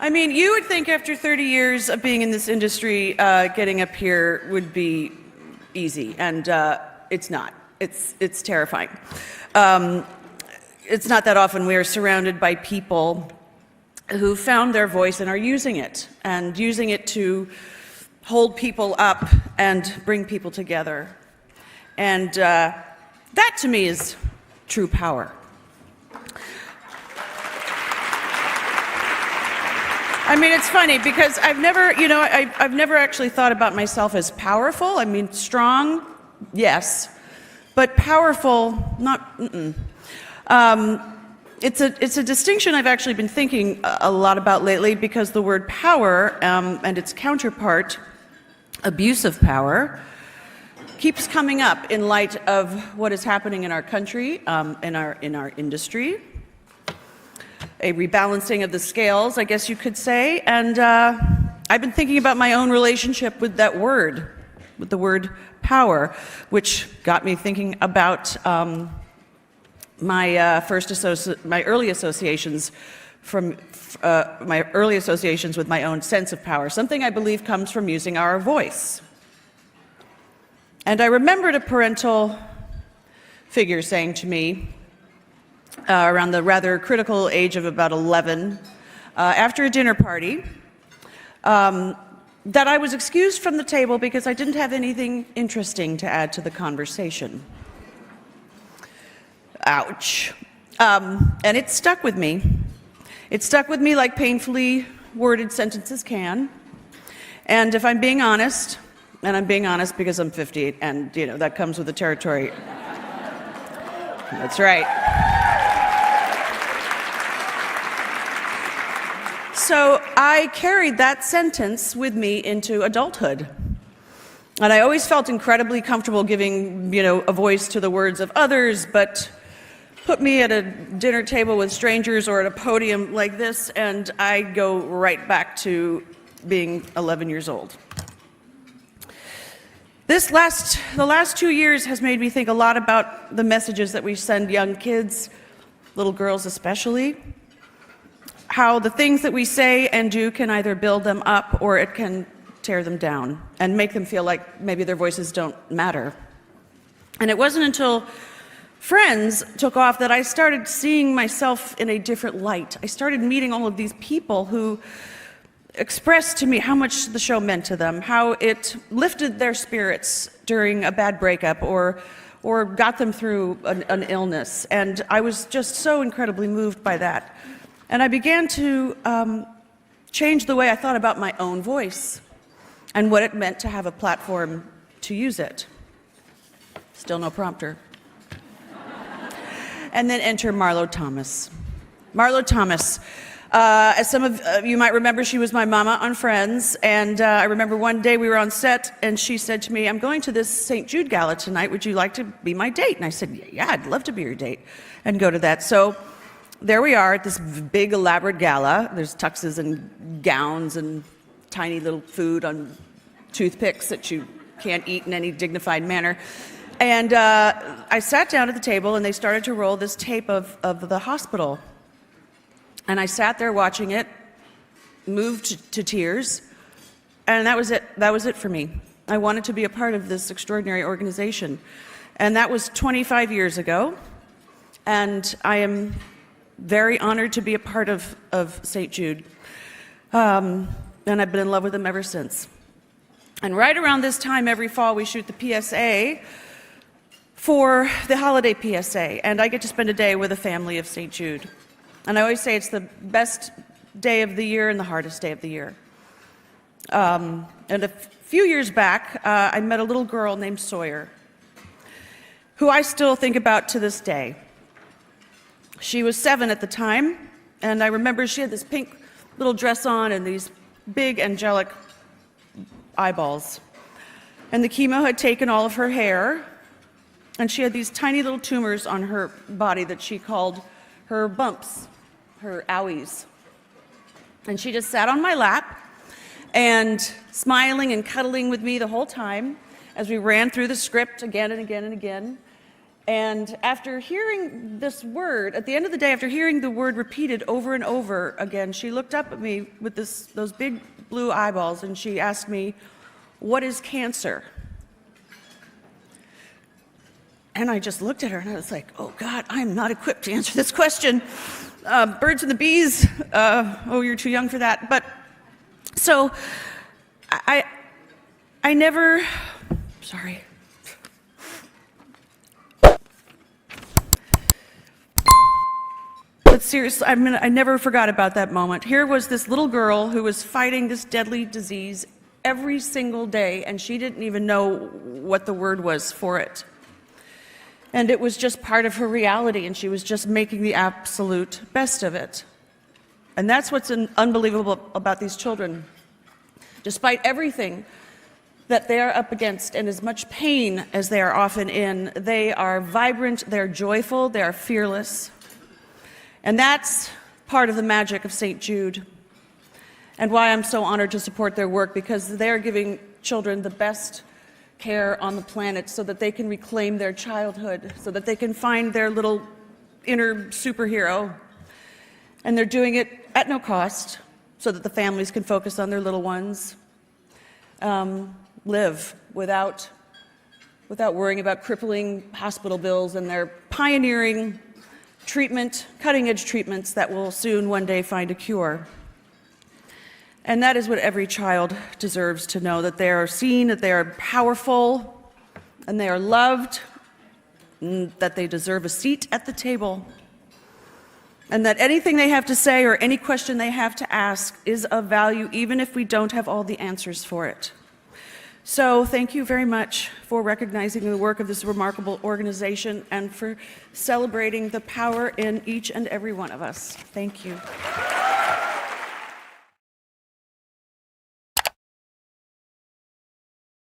I mean, you would think after 30 years of being in this industry, getting up here would be easy, and it's not. It's terrifying. It's not that often we are surrounded by people who found their voice and are using it to hold people up and bring people together. And that to me is true power. I mean, it's funny because I've never actually thought about myself as powerful. I mean, strong, yes, but powerful, not. It's a distinction I've actually been thinking a lot about lately because the word power and its counterpart, abuse of power, keeps coming up in light of what is happening in our country, in our industry. A rebalancing of the scales, I guess you could say, and I've been thinking about my own relationship with that word, with the word power, which got me thinking about my early associations with my own sense of power, something I believe comes from using our voice. And I remembered a parental figure saying to me, around the rather critical age of about 11, after a dinner party, that I was excused from the table because I didn't have anything interesting to add to the conversation. Ouch. And it stuck with me. It stuck with me like painfully worded sentences can. And if I'm being honest, and I'm being honest because I'm 50, and that comes with the territory. That's right. So I carried that sentence with me into adulthood. And I always felt incredibly comfortable giving, a voice to the words of others, but put me at a dinner table with strangers or at a podium like this, and I go right back to being 11 years old. The last 2 years has made me think a lot about the messages that we send young kids, little girls especially, how the things that we say and do can either build them up or it can tear them down and make them feel like maybe their voices don't matter. And it wasn't until Friends took off that I started seeing myself in a different light. I started meeting all of these people who expressed to me how much the show meant to them, how it lifted their spirits during a bad breakup or got them through an illness. And I was just so incredibly moved by that. And I began to change the way I thought about my own voice and what it meant to have a platform to use it. Still no prompter. And then enter Marlo Thomas. Marlo Thomas, as some of you might remember, she was my mama on Friends, and I remember one day we were on set, and she said to me, "I'm going to this St. Jude gala tonight, would you like to be my date?" And I said, "Yeah, I'd love to be your date," and go to that. So there we are at this big elaborate gala. There's tuxes and gowns and tiny little food on toothpicks that you can't eat in any dignified manner. And I sat down at the table, and they started to roll this tape of the hospital. And I sat there watching it, moved to tears, and that was it. That was it for me. I wanted to be a part of this extraordinary organization. And that was 25 years ago, and I am very honored to be a part of St. Jude. And I've been in love with them ever since. And right around this time, every fall, we shoot the PSA for the holiday PSA, and I get to spend a day with a family of St. Jude. And I always say it's the best day of the year and the hardest day of the year. And a few years back, I met a little girl named Sawyer, who I still think about to this day. She was 7 at the time, and I remember she had this pink little dress on and these big angelic eyeballs. And the chemo had taken all of her hair, and she had these tiny little tumors on her body that she called her bumps, her owies. And she just sat on my lap and smiling and cuddling with me the whole time as we ran through the script again and again and again. And after hearing this word, at the end of the day, after hearing the word repeated over and over again, she looked up at me with those big blue eyeballs and she asked me, "What is cancer?" And I just looked at her and I was like, oh God, I'm not equipped to answer this question. Birds and the bees, oh, you're too young for that. But so I never, sorry. But seriously, I never forgot about that moment. Here was this little girl who was fighting this deadly disease every single day, and she didn't even know what the word was for it. And it was just part of her reality, and she was just making the absolute best of it. And that's what's unbelievable about these children. Despite everything that they are up against and as much pain as they are often in, they are vibrant, they're joyful, they are fearless. And that's part of the magic of St. Jude, and why I'm so honored to support their work, because they're giving children the best care on the planet so that they can reclaim their childhood, so that they can find their little inner superhero. And they're doing it at no cost so that the families can focus on their little ones, live without worrying about crippling hospital bills, and they're pioneering treatment, cutting-edge treatments that will soon one day find a cure. And that is what every child deserves to know, that they are seen, that they are powerful, and they are loved, and that they deserve a seat at the table, and that anything they have to say or any question they have to ask is of value, even if we don't have all the answers for it. So thank you very much for recognizing the work of this remarkable organization and for celebrating the power in each and every one of us. Thank you.